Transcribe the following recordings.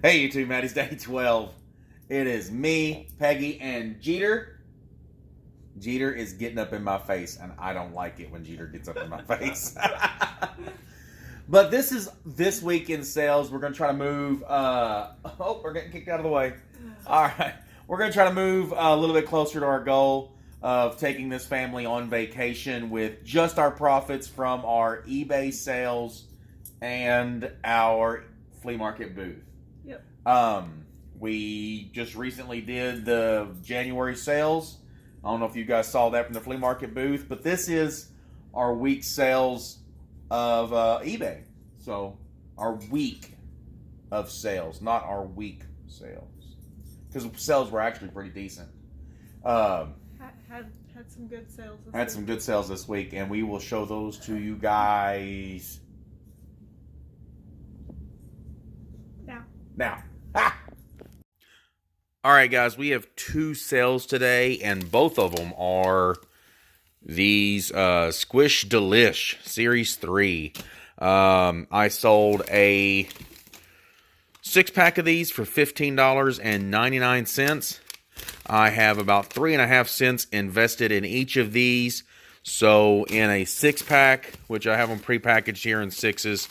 Hey YouTube, Maddie's Day 12. It is me, Peggy, and Jeter. Jeter is getting up in my face, and I don't like it when Jeter gets up in my face. But this is this week in sales. We're going to try to move... we're getting kicked out of the way. All right. We're going to try to move a little bit closer to our goal of taking this family on vacation with just our profits from our eBay sales and our flea market booth. Yep. We just recently did the January sales. I don't know if you guys saw that from the flea market booth, but this is our week sales of eBay. So our week of sales, not our week sales, because sales were actually pretty decent. Had some good sales. Had some good sales this week, and we will show those to you guys now. Ha! All right, guys, we have two sales today, and both of them are these Squish Delish Series 3. I sold a 6-pack of these for $15.99. I have about 3.5 cents invested in each of these. So in a 6-pack, which I have them prepackaged here in 6s,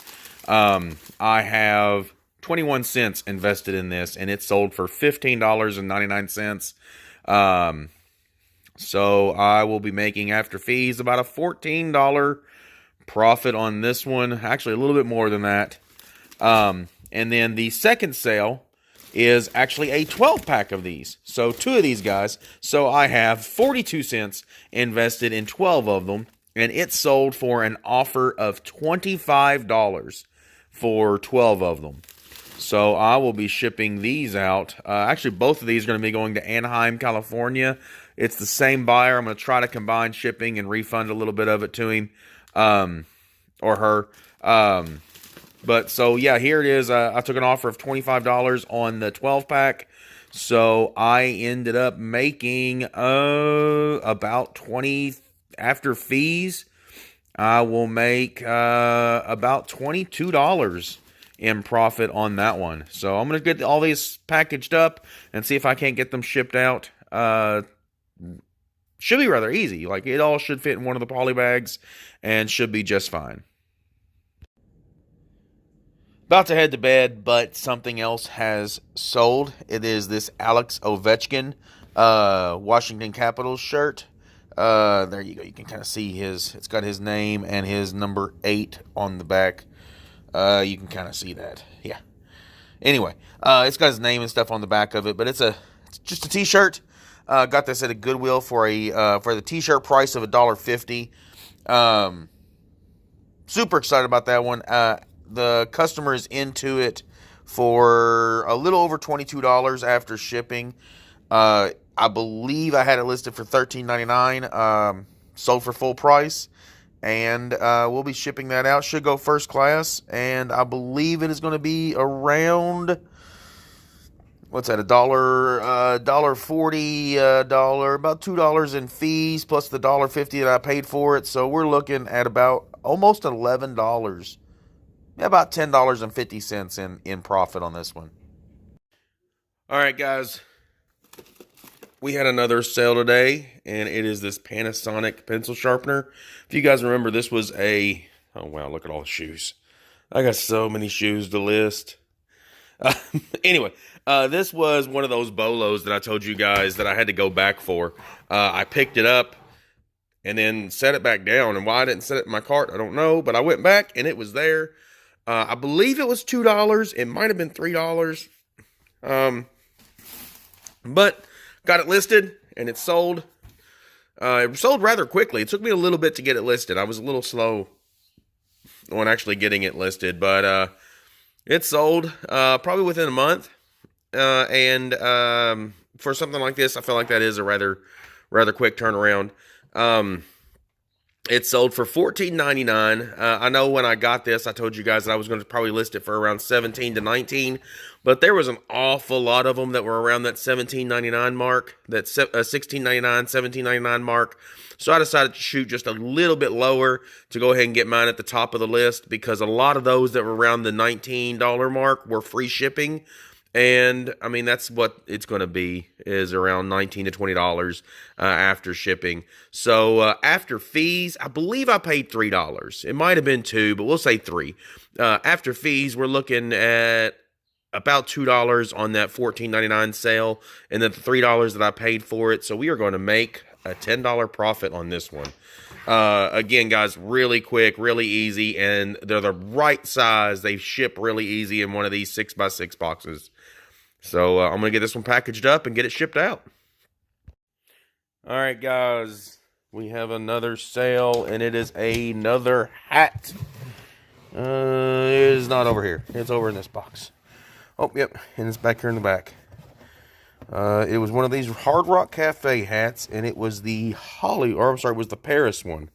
I have 21 cents invested in this, and it sold for $15.99. So I will be making, after fees, about a $14 profit on this one. Actually, a little bit more than that. And then the second sale is actually a 12-pack of these. So 2 of these guys. So I have 42 cents invested in 12 of them, and it sold for an offer of $25 for 12 of them. So I will be shipping these out. Actually, both of these are going to be going to Anaheim, California. It's the same buyer. I'm going to try to combine shipping and refund a little bit of it to him or her. But so, yeah, here it is. I took an offer of $25 on the 12-pack. So I ended up making about 20 after fees. I will make about $22 in profit on that one. So I'm going to get all these packaged up and see if I can't get them shipped out. Should be rather easy. Like, it all should fit in one of the poly bags and should be just fine. About to head to bed, but something else has sold. It is this Alex Ovechkin Washington Capitals shirt. There you go. You can kind of see it's got his name and his number 8 on the back. You can kind of see that. Yeah. Anyway, it's got his name and stuff on the back of it, but it's just a t-shirt. Got this at a Goodwill for the t-shirt price of $1.50. Super excited about that one. The customer is into it for a little over $22 after shipping. I believe I had it listed for $13.99. Sold for full price. And we'll be shipping that out. Should go first class. And I believe it is going to be around, what's that, $1.40, about $2 in fees, plus the $1.50 that I paid for it. So we're looking at about almost $11. About $10.50 in profit on this one. All right, guys. We had another sale today, and it is this Panasonic pencil sharpener. If you guys remember, this was oh wow, look at all the shoes. I got so many shoes to list. Anyway, this was one of those bolos that I told you guys that I had to go back for. I picked it up and then set it back down, and why I didn't set it in my cart, I don't know, but I went back, and it was there. I believe it was $2. It might have been $3. But got it listed, and it sold. It sold rather quickly. It took me a little bit to get it listed. I was a little slow on actually getting it listed, but it sold probably within a month. And for something like this, I feel like that is a rather quick turnaround. It sold for $14.99. I know when I got this, I told you guys that I was going to probably list it for around $17 to $19, but there was an awful lot of them that were around that $17.99 mark, that $16.99, $17.99 mark. So I decided to shoot just a little bit lower to go ahead and get mine at the top of the list, because a lot of those that were around the $19 mark were free shipping. And I mean, that's what it's going to be, is around $19 to $20 after shipping. So after fees, I believe I paid $3. It might have been $2, but we'll say $3. After fees, we're looking at about $2 on that $14.99 sale, and then the $3 that I paid for it. So we are going to make a $10 profit on this one. Again, guys, really quick, really easy, and they're the right size. They ship really easy in one of these 6x6 boxes. So I'm going to get this one packaged up and get it shipped out. All right, guys, we have another sale, and it is another hat. It is not over here. It's over in this box. Oh, yep, and it's back here in the back. It was one of these Hard Rock Cafe hats, and it was the it was the Paris one.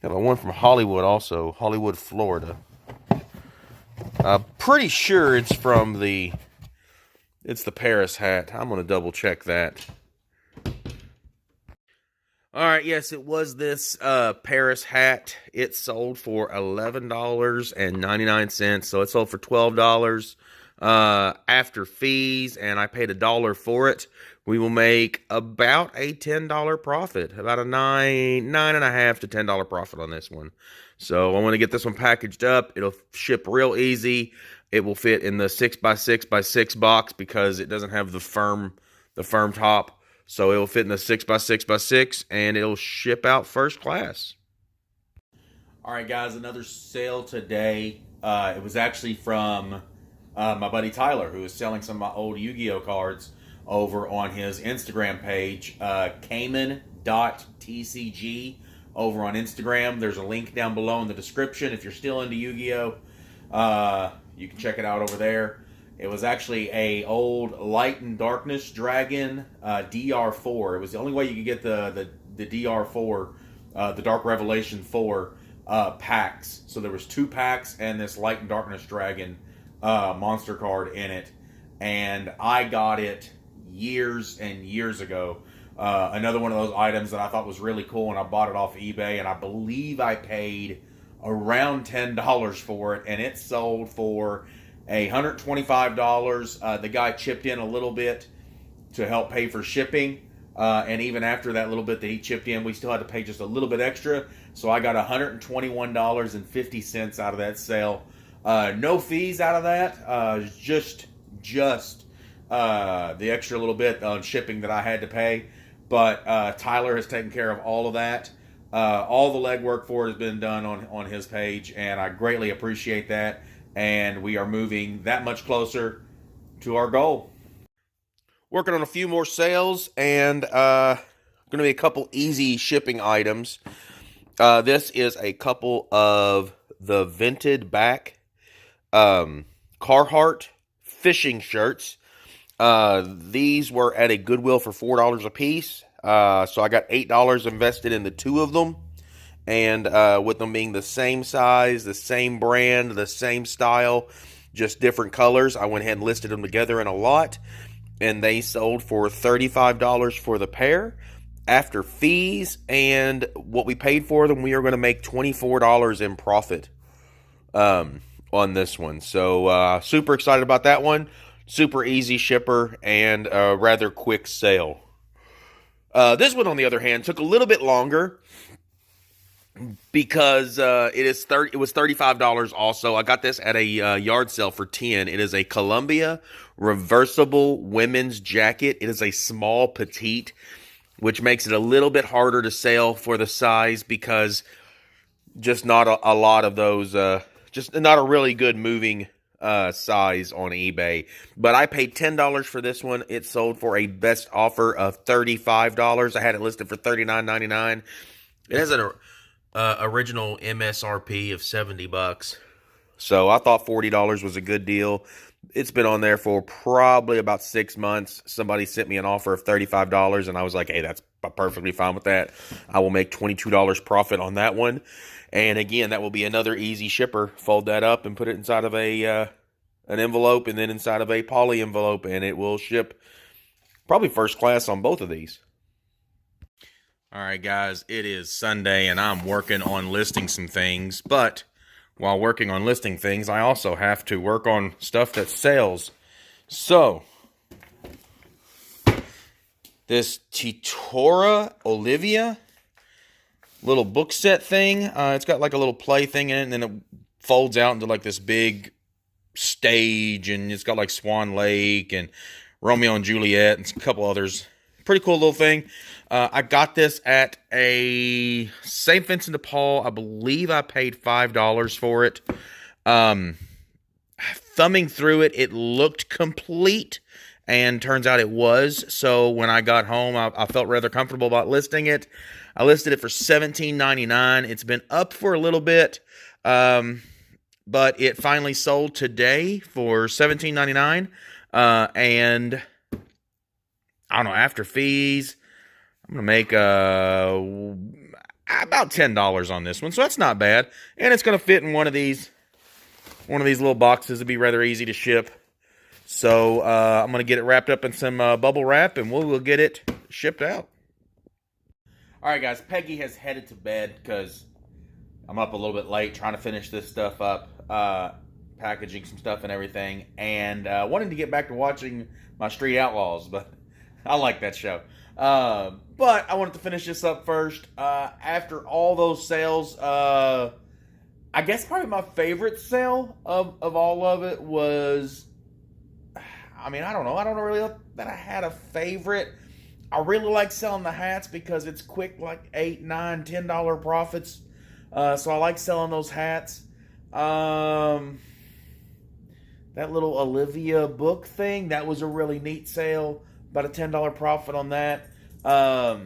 Got one from Hollywood also, Hollywood, Florida. Pretty sure it's from it's the Paris hat. I'm going to double check that. All right, yes, it was this Paris hat. It sold for $11.99, so it sold for $12 after fees, and I paid $1 for it. We will make about a $10 profit, about a $9.5 to $10 profit on this one. So I want to get this one packaged up. It'll ship real easy. It will fit in the 6x6x6 box because it doesn't have the firm top. So it will fit in the 6x6x6, and it'll ship out first class. All right, guys, another sale today. It was actually from my buddy Tyler, who is selling some of my old Yu-Gi-Oh cards over on his Instagram page, Cayman.tcg over on Instagram. There's a link down below in the description if you're still into Yu-Gi-Oh. You can check it out over there. It was actually a old Light and Darkness Dragon DR4. It was the only way you could get the DR4, the Dark Revelation 4 packs. So there was 2 packs and this Light and Darkness Dragon monster card in it. And I got it years and years ago. Another one of those items that I thought was really cool, and I bought it off eBay, and I believe I paid around $10 for it, and it sold for $125. The guy chipped in a little bit to help pay for shipping, and even after that little bit that he chipped in, we still had to pay just a little bit extra, so I got $121.50 out of that sale. No fees out of that, just the extra little bit on shipping that I had to pay, but Tyler has taken care of all of that. All the legwork for it has been done on his page, and I greatly appreciate that. And we are moving that much closer to our goal. Working on a few more sales, and going to be a couple easy shipping items. This is a couple of the vented back Carhartt fishing shirts. These were at a Goodwill for $4 a piece. So I got $8 invested in the 2 of them, and with them being the same size, the same brand, the same style, just different colors, I went ahead and listed them together in a lot, and they sold for $35 for the pair. After fees and what we paid for them, we are going to make $24 in profit on this one. So super excited about that one. Super easy shipper and a rather quick sale. This one, on the other hand, took a little bit longer because it was $35 also. I got this at a yard sale for $10. It is a Columbia reversible women's jacket. It is a small petite, which makes it a little bit harder to sell for the size because just not a lot of those, just not a really good moving size on eBay. But I paid $10 for this one. It sold for a best offer of $35. I had it listed for $39.99. It has an original MSRP of $70. So I thought $40 was a good deal. It's been on there for probably about 6 months. Somebody sent me an offer of $35, and I was like, hey, perfectly fine with that. I will make $22 profit on that one. And again, that will be another easy shipper. Fold that up and put it inside of an envelope and then inside of a poly envelope, and it will ship probably first class on both of these. All right, guys, it is Sunday, and I'm working on listing some things. But while working on listing things, I also have to work on stuff that sells. So this Titora Olivia little book set thing. It's got like a little play thing in it, and then it folds out into like this big stage, and it's got like Swan Lake and Romeo and Juliet and a couple others. Pretty cool little thing. I got this at a St. Vincent de Paul. I believe I paid $5 for it. Thumbing through it, it looked complete, and turns out it was. So when I got home, I felt rather comfortable about listing it. I listed it for $17.99. It's been up for a little bit, but it finally sold today for $17.99. And I don't know, after fees, I'm going to make about $10 on this one. So that's not bad. And it's going to fit in one of these little boxes. It'd be rather easy to ship. So I'm going to get it wrapped up in some bubble wrap, and we'll get it shipped out. All right, guys, Peggy has headed to bed because I'm up a little bit late trying to finish this stuff up, packaging some stuff and everything, and wanting to get back to watching my Street Outlaws, but I like that show. But I wanted to finish this up first. After all those sales, I guess probably my favorite sale of all of it was, I mean, I don't know. I don't really know that I had a favorite. I really like selling the hats because it's quick, like $8, $9, $10 profits. So I like selling those hats. That little Olivia book thing, that was a really neat sale. About a $10 profit on that. I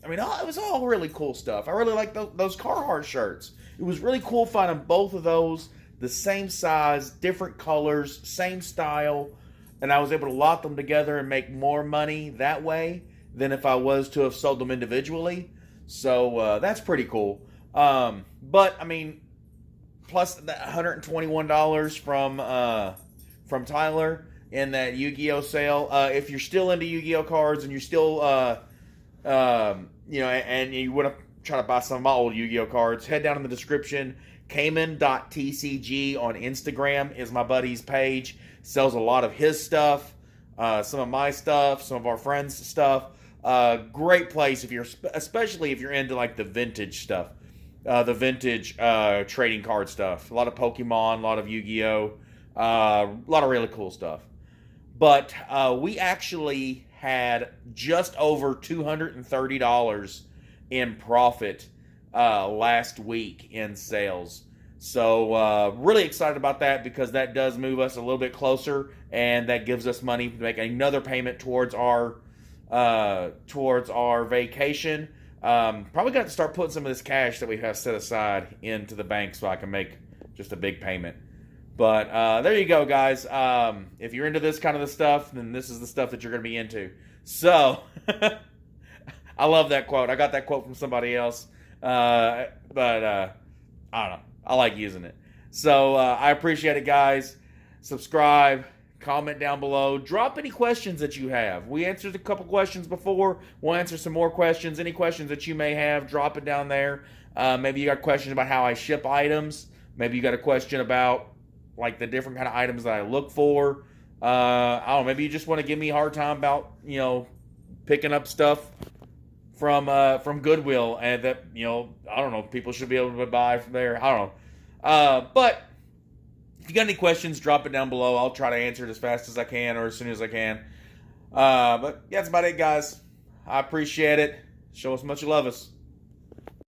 mean, it was all really cool stuff. I really like those Carhartt shirts. It was really cool finding both of those, the same size, different colors, same style. And I was able to lock them together and make more money that way than if I was to have sold them individually. So that's pretty cool. But, I mean, plus that $121 from Tyler in that Yu-Gi-Oh sale. If you're still into Yu-Gi-Oh cards and you're still, and you want to try to buy some of my old Yu-Gi-Oh cards, head down in the description. Cayman.tcg on Instagram is my buddy's page. Sells a lot of his stuff, some of my stuff, some of our friends' stuff. Great place especially if you're into like the vintage stuff, the vintage trading card stuff. A lot of Pokemon, a lot of Yu-Gi-Oh, a lot of really cool stuff. But we actually had just over $230 in profit last week in sales. So really excited about that because that does move us a little bit closer, and that gives us money to make another payment towards our vacation. Probably got to start putting some of this cash that we have set aside into the bank so I can make just a big payment. But there you go, guys. If you're into this kind of the stuff, then this is the stuff that you're going to be into. So I love that quote. I got that quote from somebody else. But I don't know. I like using it. So I appreciate it, guys. Subscribe, comment down below. Drop any questions that you have. We answered a couple questions before. We'll answer some more questions. Any questions that you may have, drop it down there. Maybe you got questions about how I ship items. Maybe you got a question about like the different kind of items that I look for. I don't know. Maybe you just want to give me a hard time about, picking up stuff from Goodwill, and that, I don't know, people should be able to buy from there. I don't know. But if you got any questions, drop it down below. I'll try to answer it as fast as I can or as soon as I can. But yeah, that's about it, guys. I appreciate it. Show us how much you love us.